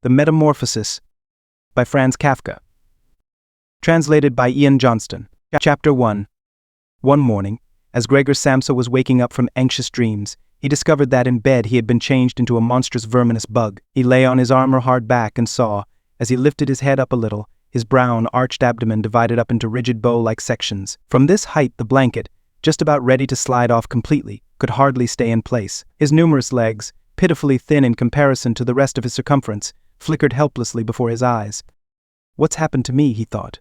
The Metamorphosis by Franz Kafka. Translated by Ian Johnston. Chapter 1. One morning, as Gregor Samsa was waking up from anxious dreams, he discovered that in bed he had been changed into a monstrous verminous bug. He lay on his armor-hard back and saw, as he lifted his head up a little, his brown, arched abdomen divided up into rigid bow-like sections. From this height the blanket, just about ready to slide off completely, could hardly stay in place. His numerous legs, pitifully thin in comparison to the rest of his circumference, flickered helplessly before his eyes. What's happened to me, he thought.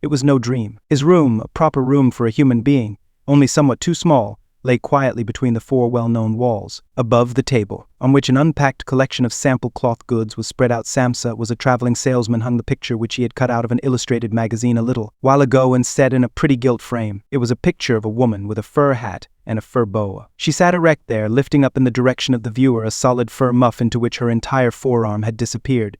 It was no dream. His room, a proper room for a human being, only somewhat too small, lay quietly between the four well-known walls. Above the table, on which an unpacked collection of sample cloth goods was spread out, Samsa was a traveling salesman, hung the picture which he had cut out of an illustrated magazine a little while ago and set in a pretty gilt frame. It was a picture of a woman with a fur hat and a fur boa. She sat erect there, lifting up in the direction of the viewer a solid fur muff into which her entire forearm had disappeared.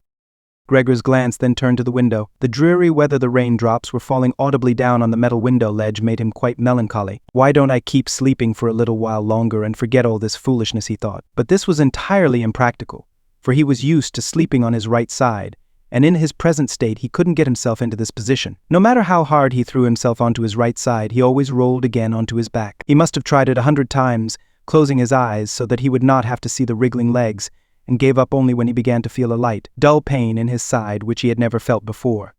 Gregor's glance then turned to the window. The dreary weather, the raindrops were falling audibly down on the metal window ledge, made him quite melancholy. Why don't I keep sleeping for a little while longer and forget all this foolishness, he thought. But this was entirely impractical, for he was used to sleeping on his right side, and in his present state he couldn't get himself into this position. No matter how hard he threw himself onto his right side, he always rolled again onto his back. He must have tried it 100 times, closing his eyes so that he would not have to see the wriggling legs, and gave up only when he began to feel a light, dull pain in his side which he had never felt before.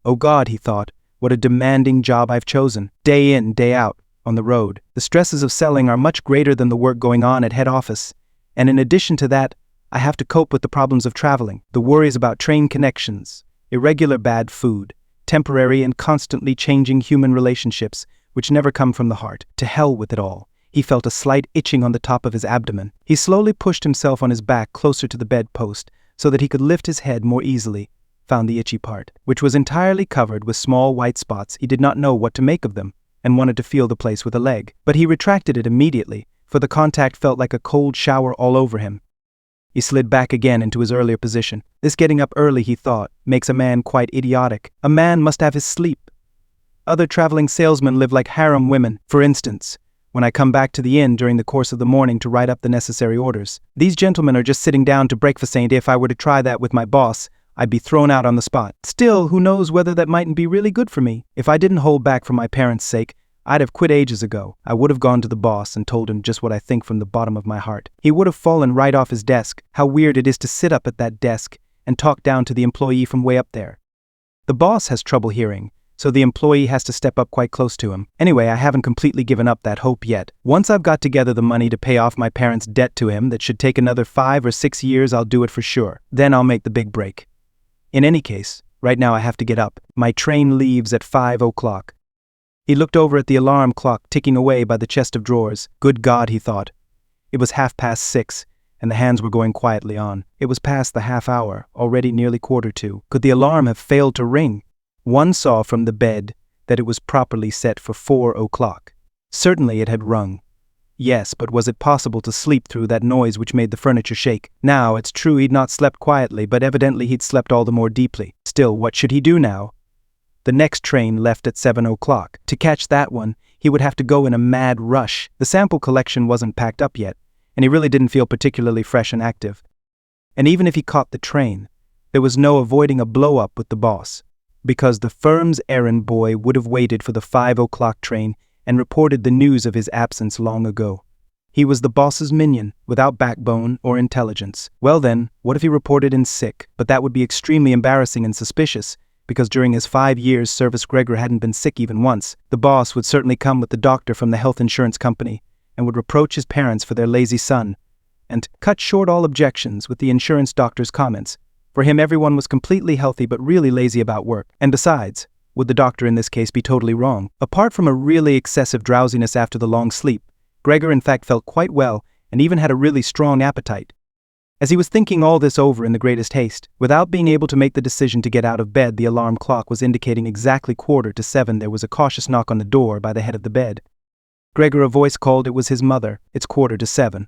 Oh God, he thought, what a demanding job I've chosen. Day in, day out, on the road. The stresses of selling are much greater than the work going on at head office, and in addition to that, I have to cope with the problems of traveling, the worries about train connections, irregular bad food, temporary and constantly changing human relationships which never come from the heart. To hell with it all. He felt a slight itching on the top of his abdomen. He slowly pushed himself on his back closer to the bedpost so that he could lift his head more easily, found the itchy part, which was entirely covered with small white spots. He did not know what to make of them, and wanted to feel the place with a leg. But he retracted it immediately, for the contact felt like a cold shower all over him. He slid back again into his earlier position. This getting up early, he thought, makes a man quite idiotic. A man must have his sleep. Other traveling salesmen live like harem women. For instance, when I come back to the inn during the course of the morning to write up the necessary orders, these gentlemen are just sitting down to breakfast, and if I were to try that with my boss, I'd be thrown out on the spot. Still, who knows whether that mightn't be really good for me. If I didn't hold back for my parents' sake, I'd have quit ages ago. I would have gone to the boss and told him just what I think from the bottom of my heart. He would have fallen right off his desk. How weird it is to sit up at that desk and talk down to the employee from way up there. The boss has trouble hearing, so the employee has to step up quite close to him. Anyway, I haven't completely given up that hope yet. Once I've got together the money to pay off my parents' debt to him that should take another 5 or 6 years, I'll do it for sure. Then I'll make the big break. In any case, right now I have to get up. My train leaves at 5 o'clock. He looked over at the alarm clock ticking away by the chest of drawers. Good God, he thought. It was 6:30, and the hands were going quietly on. It was past the half hour, already nearly 1:45. Could the alarm have failed to ring? One saw from the bed that it was properly set for 4 o'clock. Certainly it had rung. Yes, but was it possible to sleep through that noise which made the furniture shake? Now, it's true he'd not slept quietly, but evidently he'd slept all the more deeply. Still, what should he do now? The next train left at 7 o'clock. To catch that one, he would have to go in a mad rush. The sample collection wasn't packed up yet, and he really didn't feel particularly fresh and active. And even if he caught the train, there was no avoiding a blow-up with the boss, because the firm's errand boy would have waited for the 5 o'clock train and reported the news of his absence long ago. He was the boss's minion, without backbone or intelligence. Well then, what if he reported in sick? But that would be extremely embarrassing and suspicious, because during his 5 years' service Gregor hadn't been sick even once. The boss would certainly come with the doctor from the health insurance company, and would reproach his parents for their lazy son, and cut short all objections with the insurance doctor's comments. For him, everyone was completely healthy but really lazy about work. And besides, would the doctor in this case be totally wrong? Apart from a really excessive drowsiness after the long sleep, Gregor in fact felt quite well and even had a really strong appetite. As he was thinking all this over in the greatest haste, without being able to make the decision to get out of bed, the alarm clock was indicating exactly 6:45. There was a cautious knock on the door by the head of the bed. Gregor, a voice called. It was his mother. It's 6:45.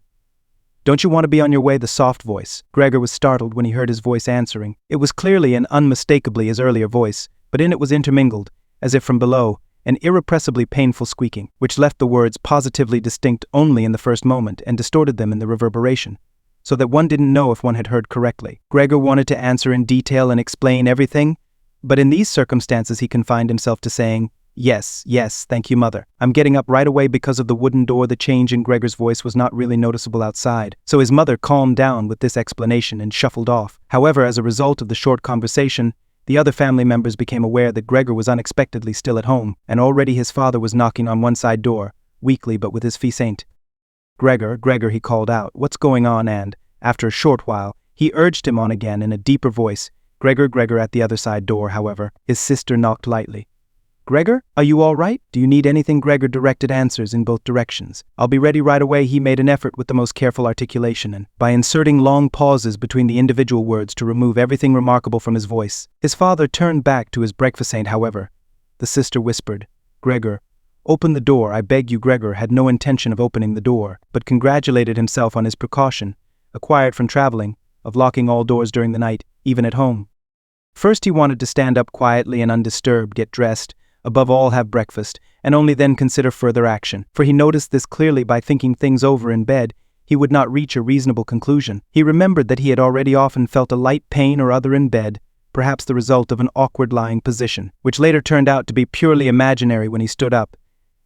Don't you want to be on your way? The soft voice. Gregor was startled when he heard his voice answering. It was clearly and unmistakably his earlier voice, but in it was intermingled, as if from below, an irrepressibly painful squeaking, which left the words positively distinct only in the first moment and distorted them in the reverberation. so that one didn't know if one had heard correctly. Gregor wanted to answer in detail and explain everything, but in these circumstances he confined himself to saying, "Yes, yes, thank you, Mother. I'm getting up right away." Because of the wooden door, the change in Gregor's voice was not really noticeable outside, so his mother calmed down with this explanation and shuffled off. However, as a result of the short conversation, the other family members became aware that Gregor was unexpectedly still at home, and already his father was knocking on one side door, weakly but with his fils ain't. "Gregor, Gregor," he called out, "what's going on?" And, after a short while, he urged him on again in a deeper voice. "Gregor, Gregor." At the other side door, however, his sister knocked lightly. "Gregor, are you all right? Do you need anything?" Gregor directed answers in both directions. "I'll be ready right away." He made an effort with the most careful articulation and by inserting long pauses between the individual words to remove everything remarkable from his voice. His father turned back to his breakfast, however. The sister whispered, "Gregor, open the door, I beg you." Gregor had no intention of opening the door, but congratulated himself on his precaution, acquired from traveling, of locking all doors during the night, even at home. First he wanted to stand up quietly and undisturbed, get dressed, above all have breakfast, and only then consider further action, for he noticed this clearly by thinking things over in bed. He would not reach a reasonable conclusion. He remembered that he had already often felt a light pain or other in bed, perhaps the result of an awkward lying position, which later turned out to be purely imaginary when he stood up,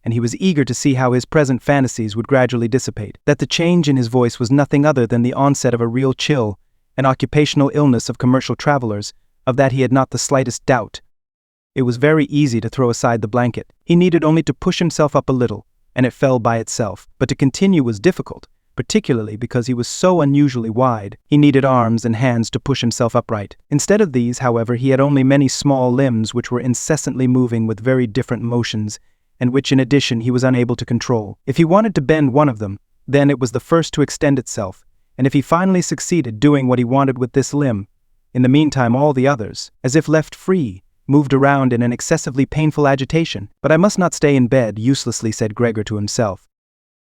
and he was eager to see how his present fantasies would gradually dissipate. That the change in his voice was nothing other than the onset of a real chill, an occupational illness of commercial travelers, of that he had not the slightest doubt. It was very easy to throw aside the blanket. He needed only to push himself up a little, and it fell by itself. But to continue was difficult, particularly because he was so unusually wide. He needed arms and hands to push himself upright. Instead of these, however, he had only many small limbs which were incessantly moving with very different motions, and which in addition he was unable to control. If he wanted to bend one of them, then it was the first to extend itself, and if he finally succeeded doing what he wanted with this limb, in the meantime all the others, as if left free, moved around in an excessively painful agitation. "But I must not stay in bed," uselessly said Gregor to himself.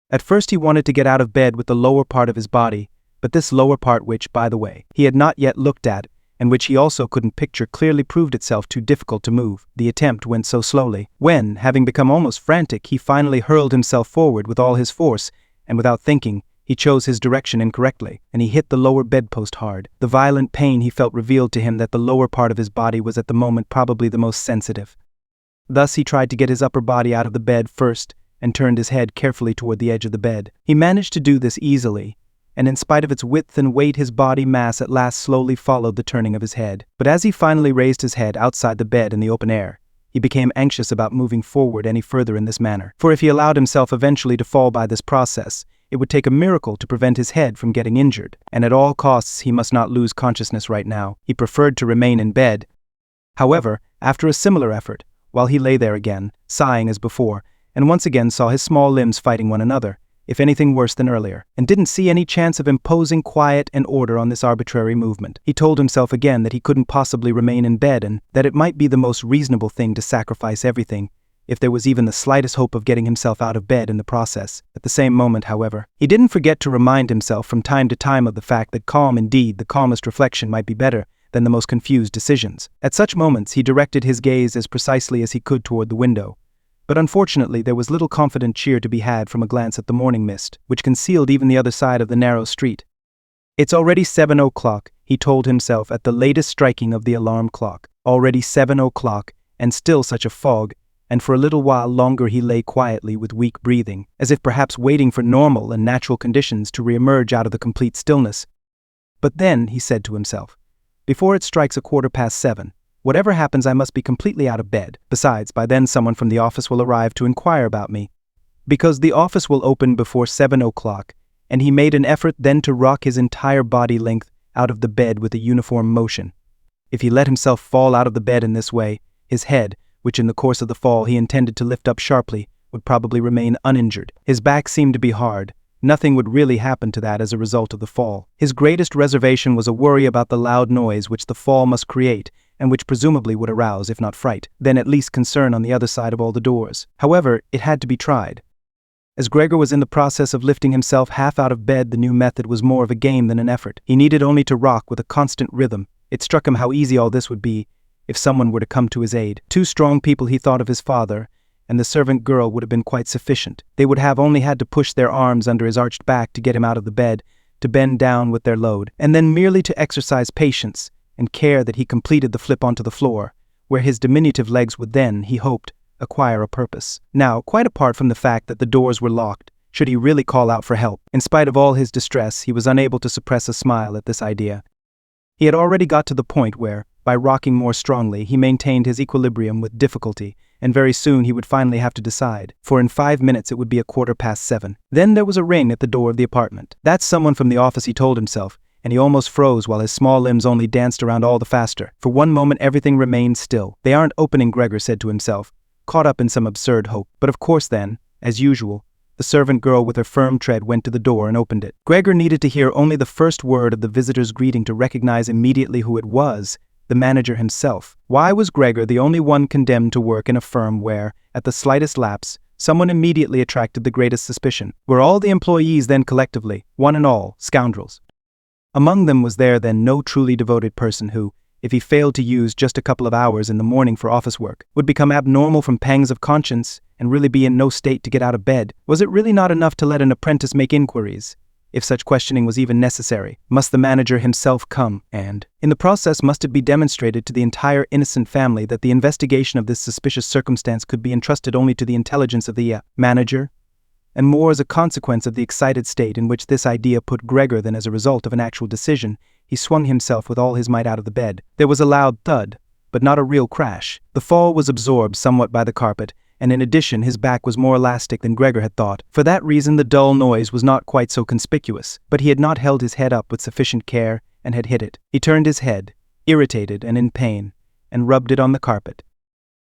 At first he wanted to get out of bed with the lower part of his body, but this lower part which, by the way, he had not yet looked at, and which he also couldn't picture, clearly proved itself too difficult to move. The attempt went so slowly. When, having become almost frantic, he finally hurled himself forward with all his force, and without thinking, he chose his direction incorrectly, and he hit the lower bedpost hard. The violent pain he felt revealed to him that the lower part of his body was at the moment probably the most sensitive. Thus he tried to get his upper body out of the bed first, and turned his head carefully toward the edge of the bed. He managed to do this easily, and in spite of its width and weight his body mass at last slowly followed the turning of his head. But as he finally raised his head outside the bed in the open air, he became anxious about moving forward any further in this manner. For if he allowed himself eventually to fall by this process, it would take a miracle to prevent his head from getting injured, and at all costs he must not lose consciousness right now. He preferred to remain in bed. However, after a similar effort, while he lay there again, sighing as before, and once again saw his small limbs fighting one another, if anything worse than earlier, and didn't see any chance of imposing quiet and order on this arbitrary movement. He told himself again that he couldn't possibly remain in bed and that it might be the most reasonable thing to sacrifice everything, if there was even the slightest hope of getting himself out of bed in the process. At the same moment, however, he didn't forget to remind himself from time to time of the fact that calm, indeed the calmest reflection, might be better than the most confused decisions. At such moments he directed his gaze as precisely as he could toward the window. But unfortunately there was little confident cheer to be had from a glance at the morning mist, which concealed even the other side of the narrow street. "It's already 7 o'clock, he told himself at the latest striking of the alarm clock. Already 7 o'clock, and still such a fog, and for a little while longer he lay quietly with weak breathing, as if perhaps waiting for normal and natural conditions to re-emerge out of the complete stillness. But then, he said to himself, before it strikes 7:15, whatever happens I must be completely out of bed. Besides, by then someone from the office will arrive to inquire about me. Because the office will open before 7 o'clock, and he made an effort then to rock his entire body length out of the bed with a uniform motion. If he let himself fall out of the bed in this way, his head, which in the course of the fall he intended to lift up sharply, would probably remain uninjured. His back seemed to be hard. Nothing would really happen to that as a result of the fall. His greatest reservation was a worry about the loud noise which the fall must create, and which presumably would arouse, if not fright, then at least concern on the other side of all the doors. However, it had to be tried. As Gregor was in the process of lifting himself half out of bed, the new method was more of a game than an effort. He needed only to rock with a constant rhythm. It struck him how easy all this would be if someone were to come to his aid. 2 strong people, he thought of his father, and the servant girl would have been quite sufficient. They would have only had to push their arms under his arched back to get him out of the bed, to bend down with their load, and then merely to exercise patience and care that he completed the flip onto the floor, where his diminutive legs would then, he hoped, acquire a purpose. Now, quite apart from the fact that the doors were locked, should he really call out for help? In spite of all his distress, he was unable to suppress a smile at this idea. He had already got to the point where, by rocking more strongly, he maintained his equilibrium with difficulty, and very soon he would finally have to decide, for in 5 minutes it would be 7:15. Then there was a ring at the door of the apartment. That's someone from the office, he told himself, and he almost froze while his small limbs only danced around all the faster. For one moment everything remained still. They aren't opening, Gregor said to himself, caught up in some absurd hope. But of course then, as usual, the servant girl with her firm tread went to the door and opened it. Gregor needed to hear only the first word of the visitor's greeting to recognize immediately who it was, the manager himself. Why was Gregor the only one condemned to work in a firm where, at the slightest lapse, someone immediately attracted the greatest suspicion? Were all the employees then collectively, one and all, scoundrels? Among them was there then no truly devoted person who, if he failed to use just a couple of hours in the morning for office work, would become abnormal from pangs of conscience and really be in no state to get out of bed? Was it really not enough to let an apprentice make inquiries? If such questioning was even necessary, must the manager himself come, and, in the process, must it be demonstrated to the entire innocent family that the investigation of this suspicious circumstance could be entrusted only to the intelligence of the manager? And more as a consequence of the excited state in which this idea put Gregor than as a result of an actual decision, he swung himself with all his might out of the bed. There was a loud thud, but not a real crash. The fall was absorbed somewhat by the carpet, and in addition his back was more elastic than Gregor had thought. For that reason the dull noise was not quite so conspicuous, but he had not held his head up with sufficient care and had hit it. He turned his head, irritated and in pain, and rubbed it on the carpet.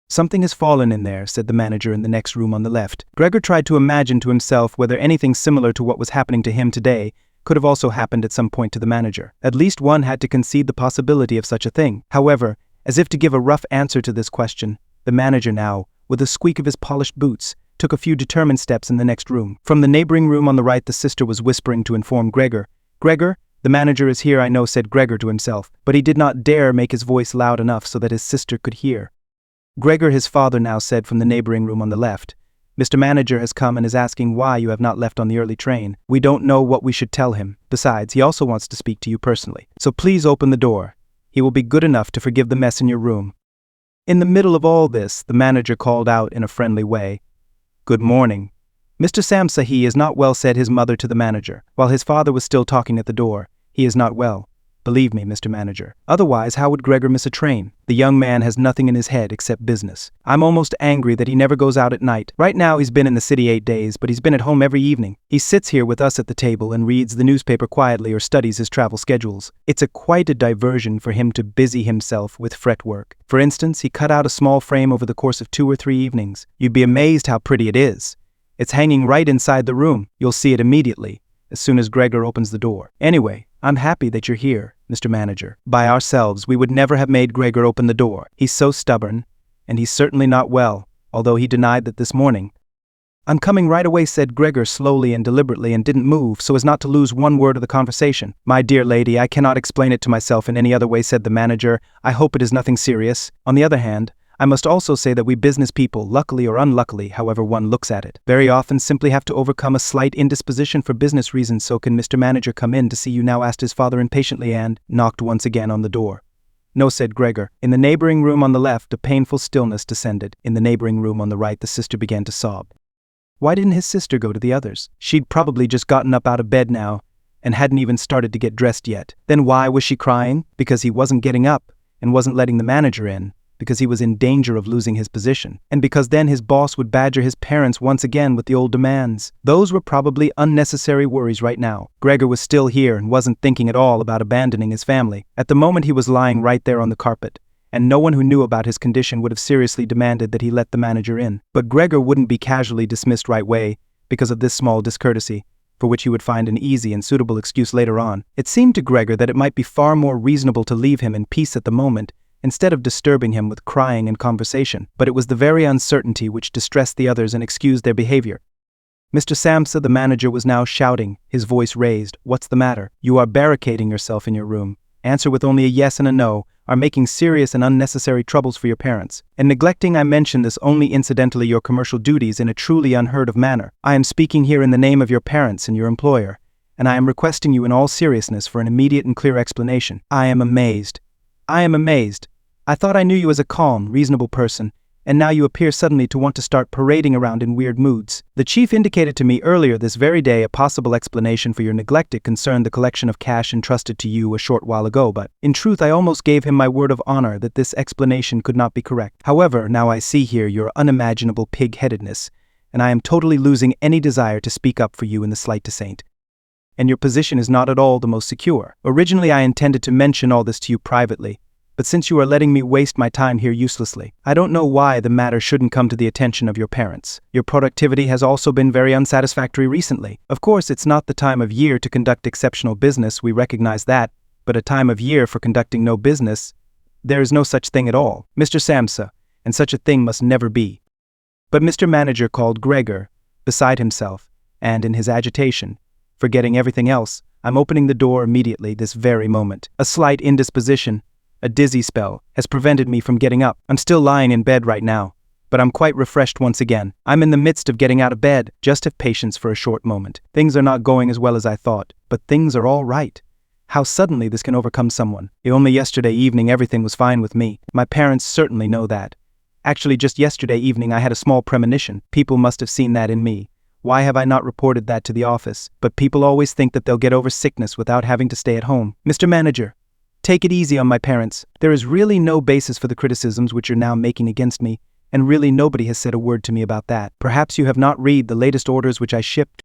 "Something has fallen in there," said the manager in the next room on the left. Gregor tried to imagine to himself whether anything similar to what was happening to him today could have also happened at some point to the manager. At least one had to concede the possibility of such a thing. However, as if to give a rough answer to this question, the manager now, with a squeak of his polished boots, took a few determined steps in the next room. From the neighboring room on the right the sister was whispering to inform Gregor. "Gregor, the manager is here, I know," said Gregor to himself, but he did not dare make his voice loud enough so that his sister could hear. Gregor, his father now said from the neighboring room on the left, "Mr. Manager has come and is asking why you have not left on the early train. We don't know what we should tell him. Besides, he also wants to speak to you personally. So please open the door. He will be good enough to forgive the mess in your room." In the middle of all this, the manager called out in a friendly way, "Good morning. Mr. Samsa, he is not well," said his mother to the manager, while his father was still talking at the door. "He is not well. Believe me, Mr. Manager. Otherwise, how would Gregor miss a train? The young man has nothing in his head except business. I'm almost angry that he never goes out at night. Right now he's been in the city 8 days, but he's been at home every evening. He sits here with us at the table and reads the newspaper quietly or studies his travel schedules. It's quite a diversion for him to busy himself with fretwork. For instance, he cut out a small frame over the course of 2 or 3 evenings. You'd be amazed how pretty it is. It's hanging right inside the room. You'll see it immediately, as soon as Gregor opens the door. Anyway, I'm happy that you're here, Mr. Manager. By ourselves, we would never have made Gregor open the door. He's so stubborn, and he's certainly not well, although he denied that this morning." "I'm coming right away," said Gregor slowly and deliberately, and didn't move so as not to lose one word of the conversation. "My dear lady, I cannot explain it to myself in any other way," said the manager. "I hope it is nothing serious. On the other hand, I must also say that we business people, luckily or unluckily, however one looks at it, very often simply have to overcome a slight indisposition for business reasons. So can Mr. Manager come in to see you now?" asked his father impatiently, and knocked once again on the door. "No," said Gregor. In the neighboring room on the left, a painful stillness descended. In the neighboring room on the right, the sister began to sob. Why didn't his sister go to the others? She'd probably just gotten up out of bed now, and hadn't even started to get dressed yet. Then why was she crying? Because he wasn't getting up, and wasn't letting the manager in. Because he was in danger of losing his position, and because then his boss would badger his parents once again with the old demands. Those were probably unnecessary worries right now. Gregor was still here and wasn't thinking at all about abandoning his family. At the moment he was lying right there on the carpet, and no one who knew about his condition would have seriously demanded that he let the manager in. But Gregor wouldn't be casually dismissed right away because of this small discourtesy, for which he would find an easy and suitable excuse later on. It seemed to Gregor that it might be far more reasonable to leave him in peace at the moment, instead of disturbing him with crying and conversation. But it was the very uncertainty which distressed the others and excused their behavior. Mr. Samsa, the manager, was now shouting, his voice raised. "What's the matter? You are barricading yourself in your room. Answer with only a yes and a no, are making serious and unnecessary troubles for your parents, and neglecting, I mention this only incidentally, your commercial duties in a truly unheard of manner. I am speaking here in the name of your parents and your employer, and I am requesting you in all seriousness for an immediate and clear explanation. I am amazed. I am amazed. I thought I knew you as a calm, reasonable person, and now you appear suddenly to want to start parading around in weird moods. The chief indicated to me earlier this very day a possible explanation for your neglect. It concerned the collection of cash entrusted to you a short while ago, but in truth I almost gave him my word of honor that this explanation could not be correct. However, now I see here your unimaginable pig-headedness, and I am totally losing any desire to speak up for you in the slightest saint. And your position is not at all the most secure. Originally I intended to mention all this to you privately, but since you are letting me waste my time here uselessly, I don't know why the matter shouldn't come to the attention of your parents. Your productivity has also been very unsatisfactory recently. Of course, it's not the time of year to conduct exceptional business, we recognize that, but a time of year for conducting no business, there is no such thing at all, Mr. Samsa, and such a thing must never be. But Mr. Manager called Gregor, beside himself, and in his agitation, forgetting everything else, I'm opening the door immediately this very moment. A slight indisposition, a dizzy spell, has prevented me from getting up. I'm still lying in bed right now, but I'm quite refreshed once again. I'm in the midst of getting out of bed. Just have patience for a short moment. Things are not going as well as I thought, but things are all right. How suddenly this can overcome someone. Only yesterday evening everything was fine with me. My parents certainly know that. Actually, just yesterday evening I had a small premonition. People must have seen that in me. Why have I not reported that to the office? But people always think that they'll get over sickness without having to stay at home. Mr. Manager, take it easy on my parents. There is really no basis for the criticisms which you're now making against me, and really nobody has said a word to me about that. Perhaps you have not read the latest orders which I shipped.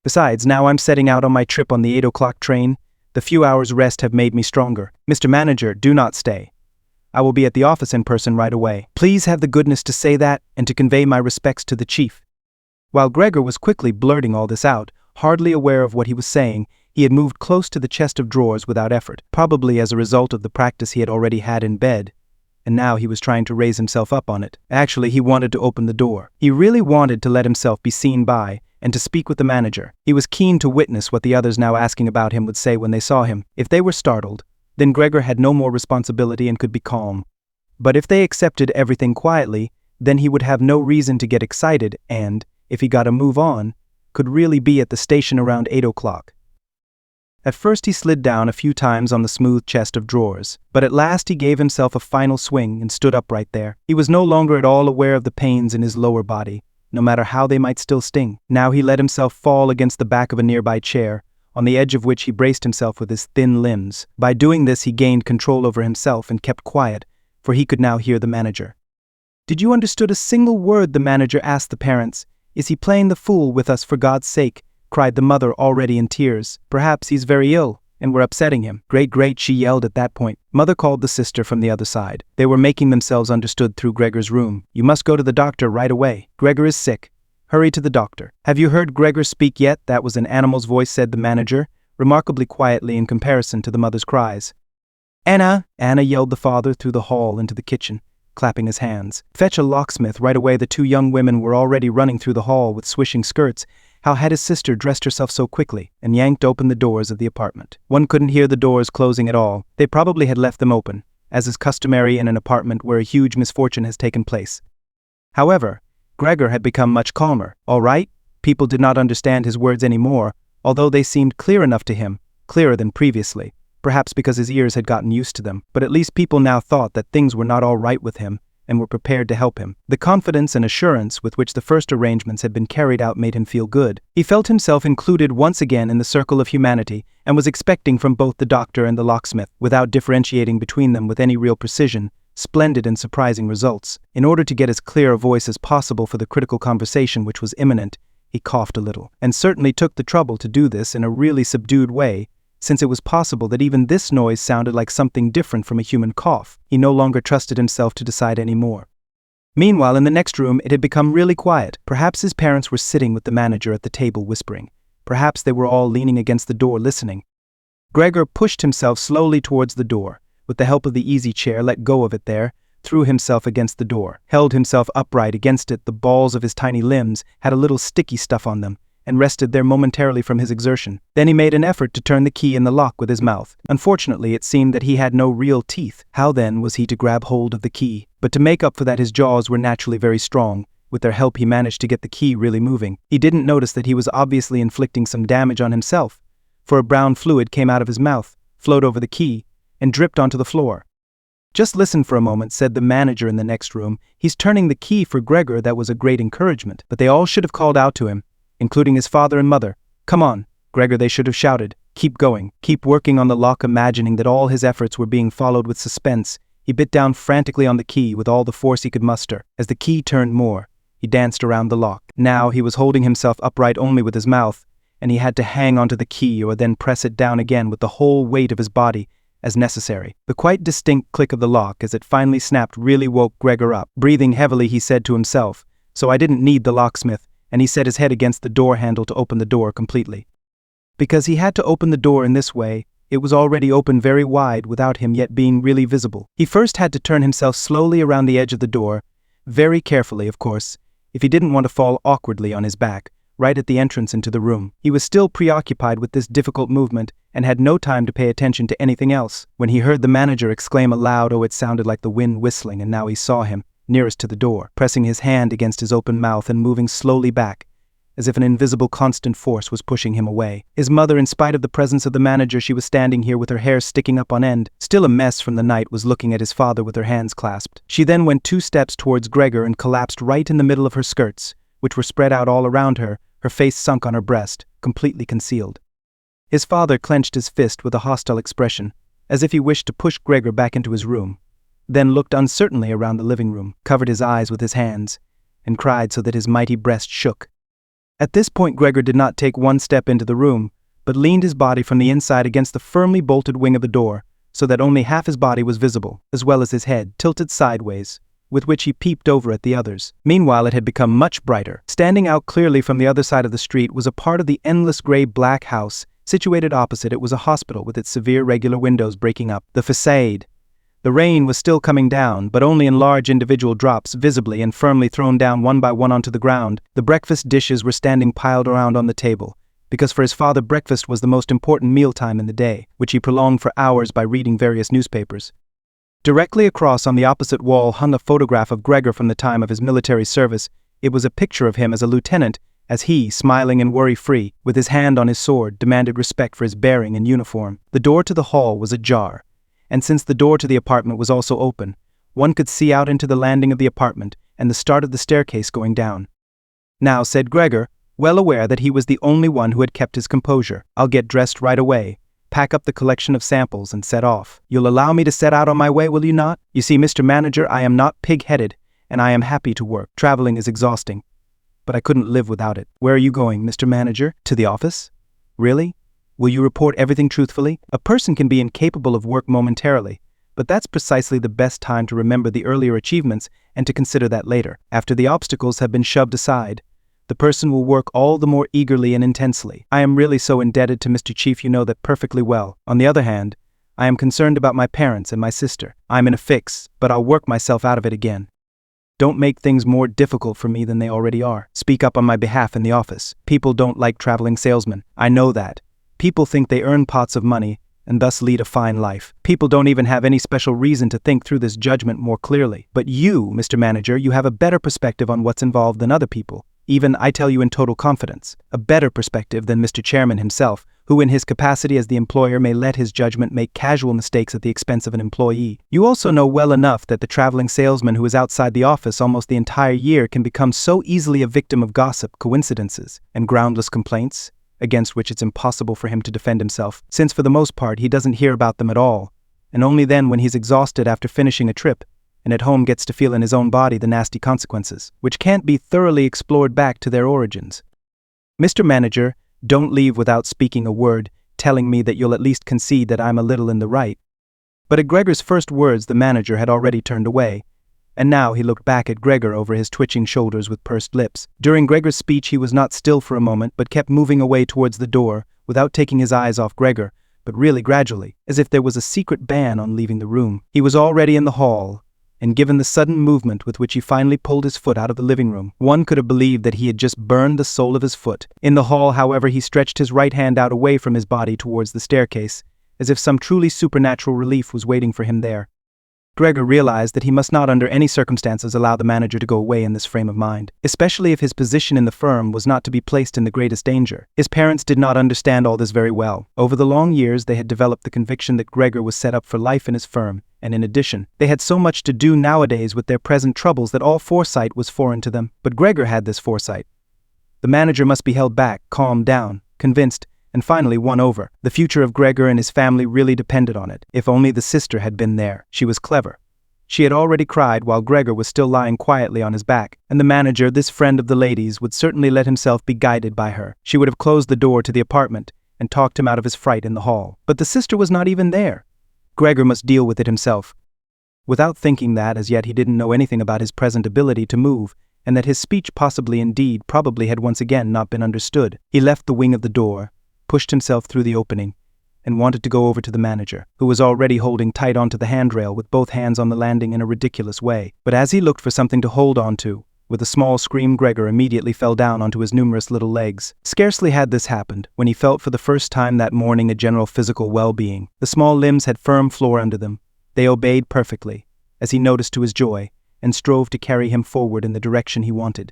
Besides, now I'm setting out on my trip on the 8 o'clock train. The few hours' rest have made me stronger. Mr. Manager, do not stay. I will be at the office in person right away. Please have the goodness to say that and to convey my respects to the chief. While Gregor was quickly blurting all this out, hardly aware of what he was saying, he had moved close to the chest of drawers without effort, probably as a result of the practice he had already had in bed, and now he was trying to raise himself up on it. Actually, he wanted to open the door. He really wanted to let himself be seen by, and to speak with the manager. He was keen to witness what the others now asking about him would say when they saw him. If they were startled, then Gregor had no more responsibility and could be calm. But if they accepted everything quietly, then he would have no reason to get excited and, if he got a move on, could really be at the station around 8 o'clock. At first he slid down a few times on the smooth chest of drawers, but at last he gave himself a final swing and stood upright there. He was no longer at all aware of the pains in his lower body, no matter how they might still sting. Now he let himself fall against the back of a nearby chair, on the edge of which he braced himself with his thin limbs. By doing this he gained control over himself and kept quiet, for he could now hear the manager. "Did you understood a single word?" the manager asked the parents. "Is he playing the fool with us, for God's sake?" cried the mother, already in tears. "Perhaps he's very ill, and we're upsetting him." Great, she yelled at that point. Mother called the sister from the other side. They were making themselves understood through Gregor's room. "You must go to the doctor right away. Gregor is sick. Hurry to the doctor." "Have you heard Gregor speak yet?" That was an animal's voice, said the manager, remarkably quietly in comparison to the mother's cries. "Anna!" Anna yelled the father through the hall into the kitchen, clapping his hands. "Fetch a locksmith right away." The two young women were already running through the hall with swishing skirts. How had his sister dressed herself so quickly, and yanked open the doors of the apartment? One couldn't hear the doors closing at all. They probably had left them open, as is customary in an apartment where a huge misfortune has taken place. However, Gregor had become much calmer. All right? People did not understand his words anymore, although they seemed clear enough to him, clearer than previously, perhaps because his ears had gotten used to them. But at least people now thought that things were not all right with him, and were prepared to help him. The confidence and assurance with which the first arrangements had been carried out made him feel good. He felt himself included once again in the circle of humanity, and was expecting from both the doctor and the locksmith, without differentiating between them with any real precision, splendid and surprising results. In order to get as clear a voice as possible for the critical conversation which was imminent, he coughed a little, and certainly took the trouble to do this in a really subdued way, since it was possible that even this noise sounded like something different from a human cough. He no longer trusted himself to decide any more. Meanwhile, in the next room, it had become really quiet. Perhaps his parents were sitting with the manager at the table whispering. Perhaps they were all leaning against the door listening. Gregor pushed himself slowly towards the door. With the help of the easy chair, let go of it there, threw himself against the door, held himself upright against it. The balls of his tiny limbs had a little sticky stuff on them, and rested there momentarily from his exertion. Then he made an effort to turn the key in the lock with his mouth. Unfortunately, it seemed that he had no real teeth. How then was he to grab hold of the key? But to make up for that, his jaws were naturally very strong. With their help, he managed to get the key really moving. He didn't notice that he was obviously inflicting some damage on himself, for a brown fluid came out of his mouth, flowed over the key, and dripped onto the floor. "Just listen for a moment," said the manager in the next room. "He's turning the key for Gregor." That was a great encouragement, but they all should have called out to him, including his father and mother. "Come on, Gregor," they should have shouted. "Keep going. Keep working on the lock." Imagining that all his efforts were being followed with suspense, he bit down frantically on the key with all the force he could muster. As the key turned more, he danced around the lock. Now he was holding himself upright only with his mouth, and he had to hang onto the key or then press it down again with the whole weight of his body as necessary. The quite distinct click of the lock as it finally snapped really woke Gregor up. Breathing heavily, he said to himself, "So I didn't need the locksmith," and he set his head against the door handle to open the door completely. Because he had to open the door in this way, it was already open very wide without him yet being really visible. He first had to turn himself slowly around the edge of the door, very carefully of course, if he didn't want to fall awkwardly on his back, right at the entrance into the room. He was still preoccupied with this difficult movement and had no time to pay attention to anything else, when he heard the manager exclaim aloud. Oh, it sounded like the wind whistling, and now he saw him, nearest to the door, pressing his hand against his open mouth and moving slowly back, as if an invisible constant force was pushing him away. His mother, in spite of the presence of the manager, she was standing here with her hair sticking up on end, still a mess from the night, was looking at his father with her hands clasped. She then went 2 steps towards Gregor and collapsed right in the middle of her skirts, which were spread out all around her face sunk on her breast, completely concealed. His father clenched his fist with a hostile expression, as if he wished to push Gregor back into his room, then looked uncertainly around the living room, covered his eyes with his hands, and cried so that his mighty breast shook. At this point Gregor did not take 1 step into the room, but leaned his body from the inside against the firmly bolted wing of the door, so that only half his body was visible, as well as his head, tilted sideways, with which he peeped over at the others. Meanwhile it had become much brighter. Standing out clearly from the other side of the street was a part of the endless gray-black house. Situated opposite it was a hospital with its severe regular windows breaking up the facade. The rain was still coming down, but only in large individual drops, visibly and firmly thrown down one by one onto the ground. The breakfast dishes were standing piled around on the table, because for his father breakfast was the most important mealtime in the day, which he prolonged for hours by reading various newspapers. Directly across on the opposite wall hung a photograph of Gregor from the time of his military service. It was a picture of him as a lieutenant, as he, smiling and worry-free, with his hand on his sword, demanded respect for his bearing and uniform. The door to the hall was ajar, and since the door to the apartment was also open, one could see out into the landing of the apartment and the start of the staircase going down. "Now," said Gregor, well aware that he was the only one who had kept his composure, "I'll get dressed right away, pack up the collection of samples and set off. You'll allow me to set out on my way, will you not? You see, Mr. Manager, I am not pig-headed, and I am happy to work. Traveling is exhausting, but I couldn't live without it." "Where are you going, Mr. Manager? To the office? Really? Will you report everything truthfully? A person can be incapable of work momentarily, but that's precisely the best time to remember the earlier achievements and to consider that later. After the obstacles have been shoved aside, the person will work all the more eagerly and intensely. I am really so indebted to Mr. Chief, you know that perfectly well. On the other hand, I am concerned about my parents and my sister. I'm in a fix, but I'll work myself out of it again. Don't make things more difficult for me than they already are. Speak up on my behalf in the office. People don't like traveling salesmen. I know that. People think they earn pots of money and thus lead a fine life. People don't even have any special reason to think through this judgment more clearly. But you, Mr. Manager, you have a better perspective on what's involved than other people. Even, I tell you in total confidence, a better perspective than Mr. Chairman himself, who in his capacity as the employer may let his judgment make casual mistakes at the expense of an employee. You also know well enough that the traveling salesman who is outside the office almost the entire year can become so easily a victim of gossip, coincidences, and groundless complaints, against which it's impossible for him to defend himself, since for the most part he doesn't hear about them at all, and only then when he's exhausted after finishing a trip, and at home gets to feel in his own body the nasty consequences, which can't be thoroughly explored back to their origins. Mr. Manager, don't leave without speaking a word, telling me that you'll at least concede that I'm a little in the right." But at Gregor's first words the manager had already turned away, and now he looked back at Gregor over his twitching shoulders with pursed lips. During Gregor's speech he was not still for a moment, but kept moving away towards the door, without taking his eyes off Gregor, but really gradually, as if there was a secret ban on leaving the room. He was already in the hall, and given the sudden movement with which he finally pulled his foot out of the living room, one could have believed that he had just burned the sole of his foot. In the hall, however, he stretched his right hand out away from his body towards the staircase, as if some truly supernatural relief was waiting for him there. Gregor realized that he must not under any circumstances allow the manager to go away in this frame of mind, especially if his position in the firm was not to be placed in the greatest danger. His parents did not understand all this very well. Over the long years, they had developed the conviction that Gregor was set up for life in his firm, and in addition, they had so much to do nowadays with their present troubles that all foresight was foreign to them. But Gregor had this foresight. The manager must be held back, calmed down, convinced, and finally won over. The future of Gregor and his family really depended on it. If only the sister had been there. She was clever. She had already cried while Gregor was still lying quietly on his back, and the manager, this friend of the ladies, would certainly let himself be guided by her. She would have closed the door to the apartment and talked him out of his fright in the hall. But the sister was not even there. Gregor must deal with it himself. Without thinking that, as yet, he didn't know anything about his present ability to move, and that his speech probably had once again not been understood. He left the wing of the door, pushed himself through the opening, and wanted to go over to the manager, who was already holding tight onto the handrail with both hands on the landing in a ridiculous way. But as he looked for something to hold on to, with a small scream, Gregor immediately fell down onto his numerous little legs. Scarcely had this happened, when he felt for the first time that morning a general physical well-being. The small limbs had firm floor under them. They obeyed perfectly, as he noticed to his joy, and strove to carry him forward in the direction he wanted.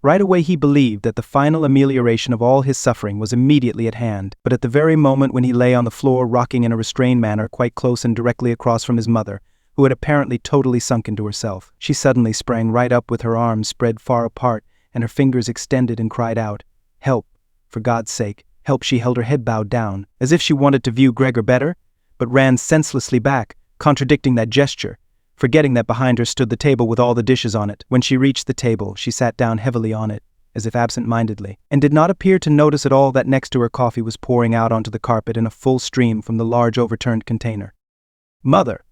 Right away he believed that the final amelioration of all his suffering was immediately at hand, but at the very moment when he lay on the floor rocking in a restrained manner quite close and directly across from his mother, who had apparently totally sunk into herself, she suddenly sprang right up with her arms spread far apart and her fingers extended and cried out, "Help! For God's sake, help!" She held her head bowed down, as if she wanted to view Gregor better, but ran senselessly back, contradicting that gesture, forgetting that behind her stood the table with all the dishes on it. When she reached the table, she sat down heavily on it, as if absent-mindedly, and did not appear to notice at all that next to her coffee was pouring out onto the carpet in a full stream from the large overturned container. "Mother,"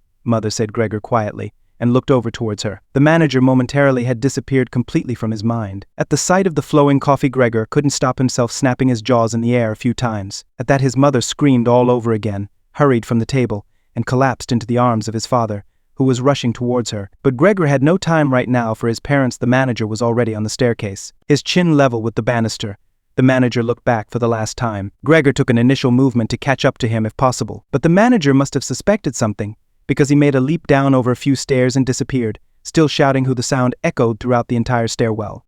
said Gregor quietly, and looked over towards her. The manager momentarily had disappeared completely from his mind. At the sight of the flowing coffee, Gregor couldn't stop himself snapping his jaws in the air a few times. At that his mother screamed all over again, hurried from the table, and collapsed into the arms of his father, who was rushing towards her. But Gregor had no time right now for his parents. The manager was already on the staircase, his chin level with the banister. The manager looked back for the last time. Gregor took an initial movement to catch up to him if possible, but the manager must have suspected something, because he made a leap down over a few stairs and disappeared, still shouting, who the sound echoed throughout the entire stairwell.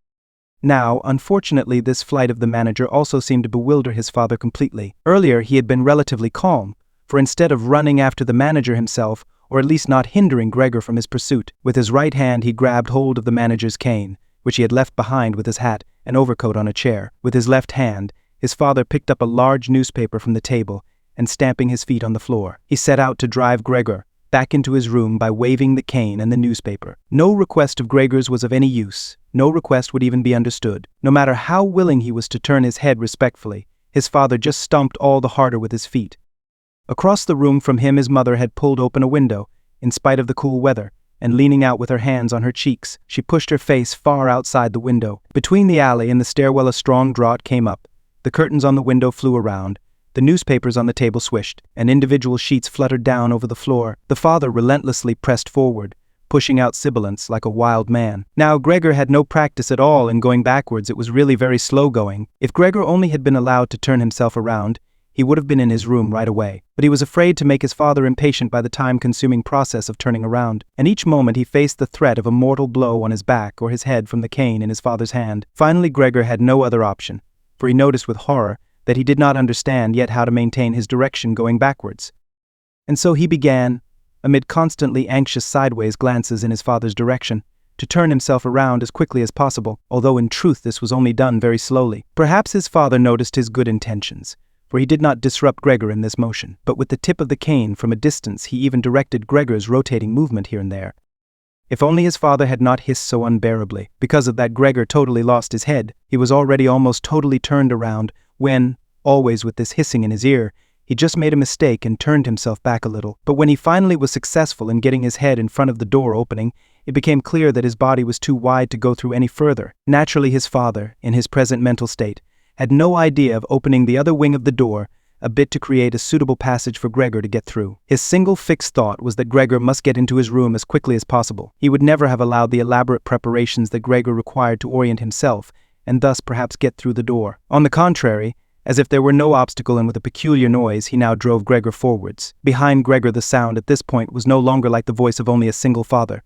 Now, unfortunately, this flight of the manager also seemed to bewilder his father completely. Earlier he had been relatively calm, for instead of running after the manager himself, or at least not hindering Gregor from his pursuit, with his right hand he grabbed hold of the manager's cane, which he had left behind with his hat and overcoat on a chair. With his left hand, his father picked up a large newspaper from the table, and stamping his feet on the floor, he set out to drive Gregor back into his room by waving the cane and the newspaper. No request of Gregor's was of any use. No request would even be understood. No matter how willing he was to turn his head respectfully, his father just stomped all the harder with his feet. Across the room from him his mother had pulled open a window, in spite of the cool weather, and leaning out with her hands on her cheeks, she pushed her face far outside the window. Between the alley and the stairwell a strong draught came up. The curtains on the window flew around. The newspapers on the table swished, and individual sheets fluttered down over the floor. The father relentlessly pressed forward, pushing out sibilants like a wild man. Now Gregor had no practice at all in going backwards. It was really very slow going. If Gregor only had been allowed to turn himself around, he would have been in his room right away. But he was afraid to make his father impatient by the time-consuming process of turning around, and each moment he faced the threat of a mortal blow on his back or his head from the cane in his father's hand. Finally Gregor had no other option, for he noticed with horror that he did not understand yet how to maintain his direction going backwards. And so he began, amid constantly anxious sideways glances in his father's direction, to turn himself around as quickly as possible, although in truth this was only done very slowly. Perhaps his father noticed his good intentions, for he did not disrupt Gregor in this motion, but with the tip of the cane from a distance he even directed Gregor's rotating movement here and there. If only his father had not hissed so unbearably. Because of that Gregor totally lost his head. He was already almost totally turned around when, always with this hissing in his ear, he just made a mistake and turned himself back a little. But when he finally was successful in getting his head in front of the door opening, it became clear that his body was too wide to go through any further. Naturally his father, in his present mental state, had no idea of opening the other wing of the door a bit to create a suitable passage for Gregor to get through. His single fixed thought was that Gregor must get into his room as quickly as possible. He would never have allowed the elaborate preparations that Gregor required to orient himself, and thus perhaps get through the door. On the contrary, As if there were no obstacle, and with a peculiar noise, he now drove Gregor forwards. Behind Gregor, the sound at this point was no longer like the voice of only a single father.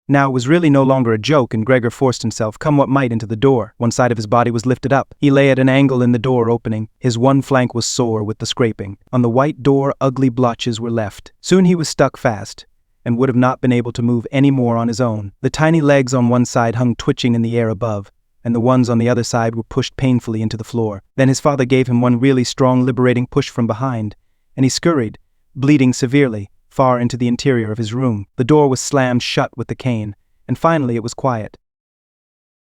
Now it was really no longer a joke, and Gregor forced himself, come what might, into the door. One side of his body was lifted up. He lay at an angle in the door opening. His one flank was sore with the scraping. On the white door, ugly blotches were left. Soon he was stuck fast, and would have not been able to move any more on his own. The tiny legs on one side hung twitching in the air above, and the ones on the other side were pushed painfully into the floor. Then his father gave him one really strong, liberating push from behind, and he scurried, bleeding severely, far into the interior of his room. The door was slammed shut with the cane, and finally it was quiet.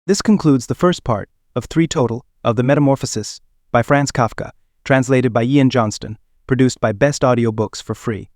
This concludes the first part of 3 total of The Metamorphosis by Franz Kafka, translated by Ian Johnston, produced by Best Audiobooks for free.